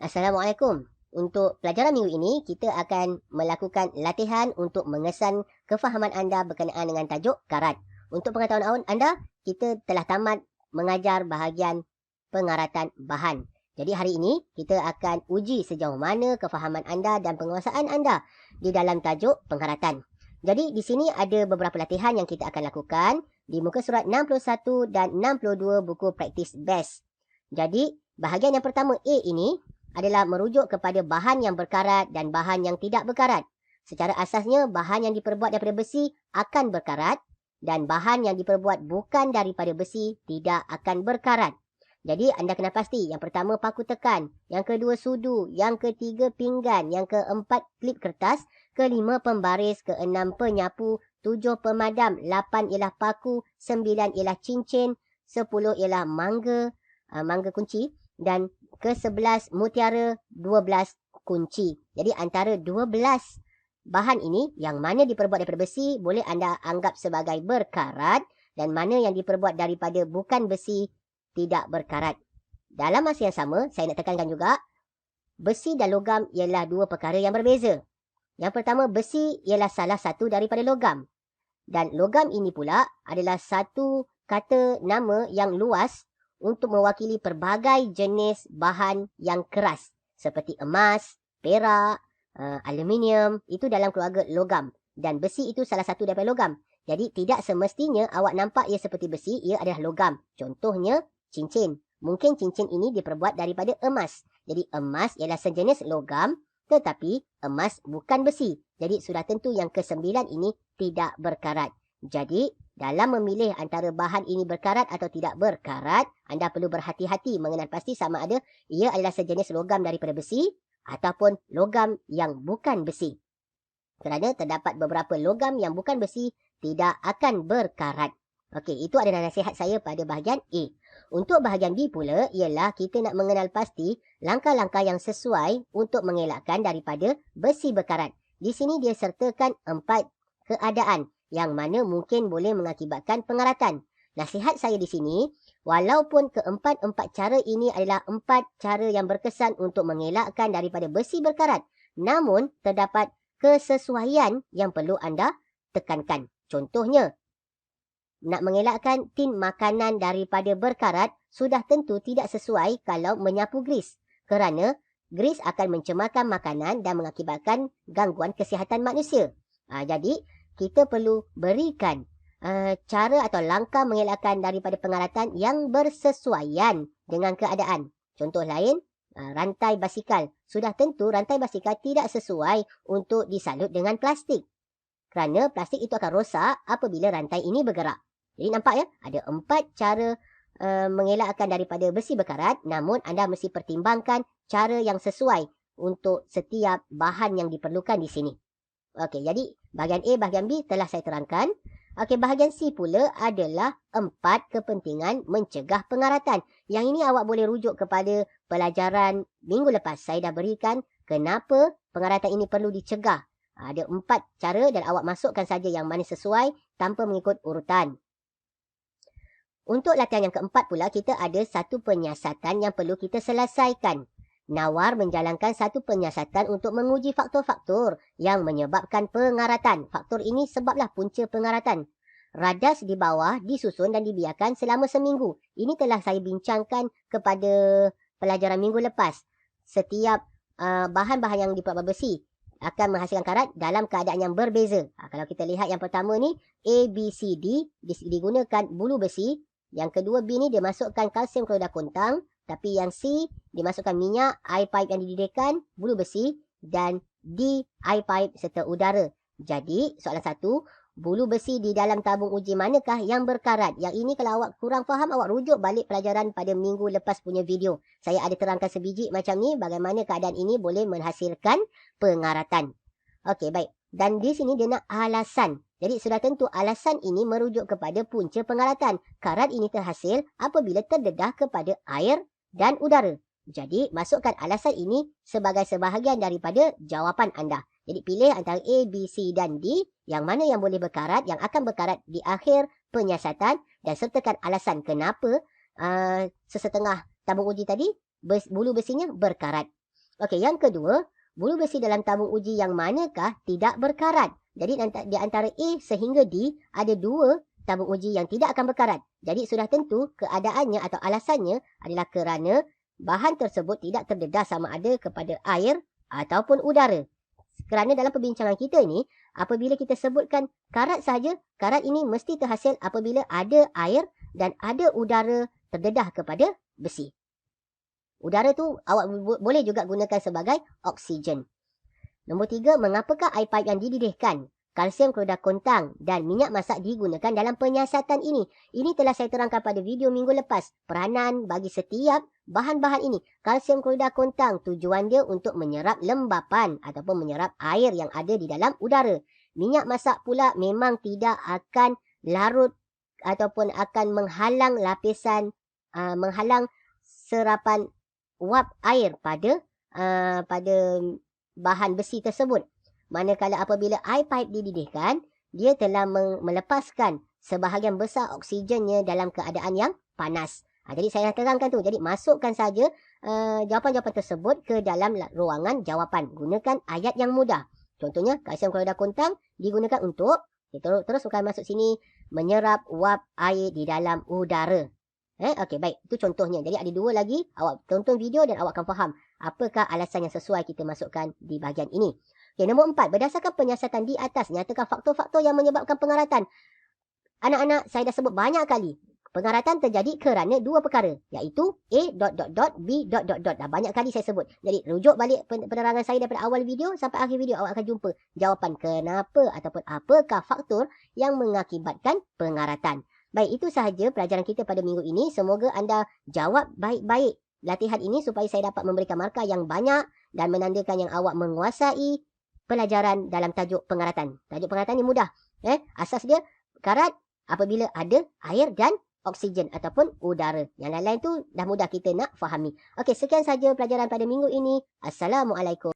Assalamualaikum. Untuk pelajaran minggu ini, kita akan melakukan latihan untuk mengesan kefahaman anda berkenaan dengan tajuk karat. Untuk pengetahuan anda, kita telah tamat mengajar bahagian pengaratan bahan. Jadi hari ini, kita akan uji sejauh mana kefahaman anda dan penguasaan anda di dalam tajuk pengaratan. Jadi di sini ada beberapa latihan yang kita akan lakukan di muka surat 61 dan 62 buku praktis best. Jadi, bahagian yang pertama A ini adalah merujuk kepada bahan yang berkarat dan bahan yang tidak berkarat. Secara asasnya, bahan yang diperbuat daripada besi akan berkarat dan bahan yang diperbuat bukan daripada besi tidak akan berkarat. Jadi, anda kena pasti. Yang pertama, paku tekan. Yang kedua, sudu. Yang ketiga, pinggan. Yang keempat, klip kertas. Kelima, pembaris. Keenam, penyapu. Tujuh, pemadam. Lapan ialah paku. Sembilan ialah cincin. 10 ialah mangga kunci. Dan ke-11 mutiara, 12 kunci. Jadi antara 12 bahan ini, yang mana diperbuat daripada besi boleh anda anggap sebagai berkarat dan mana yang diperbuat daripada bukan besi tidak berkarat. Dalam masa yang sama, saya nak tekankan juga, besi dan logam ialah dua perkara yang berbeza. Yang pertama, besi ialah salah satu daripada logam. Dan logam ini pula adalah satu kata nama yang luas untuk mewakili pelbagai jenis bahan yang keras seperti emas, perak, aluminium, itu dalam keluarga logam, dan besi itu salah satu daripada logam. Jadi tidak semestinya awak nampak ia seperti besi, ia adalah logam. Contohnya cincin. Mungkin cincin ini diperbuat daripada emas. Jadi emas ialah sejenis logam, tetapi emas bukan besi. Jadi sudah tentu yang ke-9 ini tidak berkarat. Jadi, dalam memilih antara bahan ini berkarat atau tidak berkarat, anda perlu berhati-hati mengenal pasti sama ada ia adalah sejenis logam daripada besi ataupun logam yang bukan besi. Kerana terdapat beberapa logam yang bukan besi tidak akan berkarat. Okey, itu adalah nasihat saya pada bahagian A. Untuk bahagian B pula ialah kita nak mengenal pasti langkah-langkah yang sesuai untuk mengelakkan daripada besi berkarat. Di sini dia sertakan 4 keadaan yang mana mungkin boleh mengakibatkan pengaratan. Nasihat saya di sini, walaupun keempat-empat cara ini adalah 4 cara yang berkesan untuk mengelakkan daripada besi berkarat, namun terdapat kesesuaian yang perlu anda tekankan. Contohnya, nak mengelakkan tin makanan daripada berkarat sudah tentu tidak sesuai kalau menyapu gris. Kerana gris akan mencemarkan makanan dan mengakibatkan gangguan kesihatan manusia. Jadi, kita perlu berikan cara atau langkah mengelakkan daripada pengaratan yang bersesuaian dengan keadaan. Contoh lain, rantai basikal. Sudah tentu rantai basikal tidak sesuai untuk disalut dengan plastik. Kerana plastik itu akan rosak apabila rantai ini bergerak. Jadi nampak ya, ada 4 cara mengelakkan daripada besi berkarat, namun anda mesti pertimbangkan cara yang sesuai untuk setiap bahan yang diperlukan di sini. Okey, jadi bahagian A, bahagian B telah saya terangkan. Okey, bahagian C pula adalah 4 kepentingan mencegah pengaratan. Yang ini awak boleh rujuk kepada pelajaran minggu lepas. Saya dah berikan kenapa pengaratan ini perlu dicegah. Ada 4 cara dan awak masukkan saja yang mana sesuai tanpa mengikut urutan. Untuk latihan yang keempat pula, kita ada satu penyiasatan yang perlu kita selesaikan. Nawar menjalankan satu penyiasatan untuk menguji faktor-faktor yang menyebabkan pengaratan. Faktor ini sebablah punca pengaratan. Radas di bawah disusun dan dibiarkan selama seminggu. Ini telah saya bincangkan kepada pelajaran minggu lepas. Setiap bahan-bahan yang diperbuat besi akan menghasilkan karat dalam keadaan yang berbeza. Kalau kita lihat yang pertama ni, A, B, C, D digunakan bulu besi. Yang kedua, B ni dia masukkan kalsium klorida kuntang. Tapi yang C dimasukkan minyak, air pipe yang didedihkan, bulu besi, dan D, air pipe serta udara. Jadi, soalan 1, bulu besi di dalam tabung uji manakah yang berkarat? Yang ini kalau awak kurang faham, awak rujuk balik pelajaran pada minggu lepas punya video. Saya ada terangkan sebiji macam ni, bagaimana keadaan ini boleh menghasilkan pengaratan. Okey, baik. Dan di sini dia nak alasan. Jadi sudah tentu alasan ini merujuk kepada punca pengaratan. Karat ini terhasil apabila terdedah kepada air dan udara. Jadi, masukkan alasan ini sebagai sebahagian daripada jawapan anda. Jadi, pilih antara A, B, C dan D, yang mana yang boleh berkarat, yang akan berkarat di akhir penyiasatan, dan sertakan alasan kenapa sesetengah tabung uji tadi, bulu besinya berkarat. Okey, yang kedua, bulu besi dalam tabung uji yang manakah tidak berkarat. Jadi di antara A sehingga D, ada 2 tabung uji yang tidak akan berkarat. Jadi sudah tentu keadaannya atau alasannya adalah kerana bahan tersebut tidak terdedah sama ada kepada air ataupun udara. Kerana dalam perbincangan kita ni, apabila kita sebutkan karat sahaja, karat ini mesti terhasil apabila ada air dan ada udara terdedah kepada besi. Udara tu awak boleh juga gunakan sebagai oksigen. Nombor 3, mengapakah air pipe yang dididihkan, kalsium klorat kontang dan minyak masak digunakan dalam penyiasatan ini? Ini telah saya terangkan pada video minggu lepas. Peranan bagi setiap bahan-bahan ini. Kalsium klorat kontang tujuan dia untuk menyerap lembapan ataupun menyerap air yang ada di dalam udara. Minyak masak pula memang tidak akan larut ataupun akan menghalang lapisan, menghalang serapan uap air pada bahan besi tersebut. Manakala apabila air pipe dididihkan, dia telah melepaskan sebahagian besar oksigennya dalam keadaan yang panas. Jadi saya terangkan tu. Jadi masukkan saja jawapan-jawapan tersebut ke dalam ruangan jawapan. Gunakan ayat yang mudah. Contohnya, kalsium klorat kontang digunakan untuk, kita terus bukan masuk sini, menyerap uap air di dalam udara. Okey, baik. Itu contohnya. Jadi ada 2 lagi. Awak tonton video dan awak akan faham apakah alasan yang sesuai kita masukkan di bahagian ini. Okey, nombor 4. Berdasarkan penyiasatan di atas, nyatakan faktor-faktor yang menyebabkan pengaratan. Anak-anak, saya dah sebut banyak kali. Pengaratan terjadi kerana 2 perkara. Iaitu A... B... Banyak kali saya sebut. Jadi, rujuk balik penerangan saya daripada awal video sampai akhir video. Awak akan jumpa jawapan kenapa ataupun apakah faktor yang mengakibatkan pengaratan. Baik, itu sahaja pelajaran kita pada minggu ini. Semoga anda jawab baik-baik latihan ini supaya saya dapat memberikan markah yang banyak dan menandakan yang awak menguasai pelajaran dalam tajuk pengaratan. Tajuk pengaratan ni mudah. Asas dia karat apabila ada air dan oksigen ataupun udara. Yang lain-lain tu dah mudah kita nak fahami. Okey, sekian sahaja pelajaran pada minggu ini. Assalamualaikum.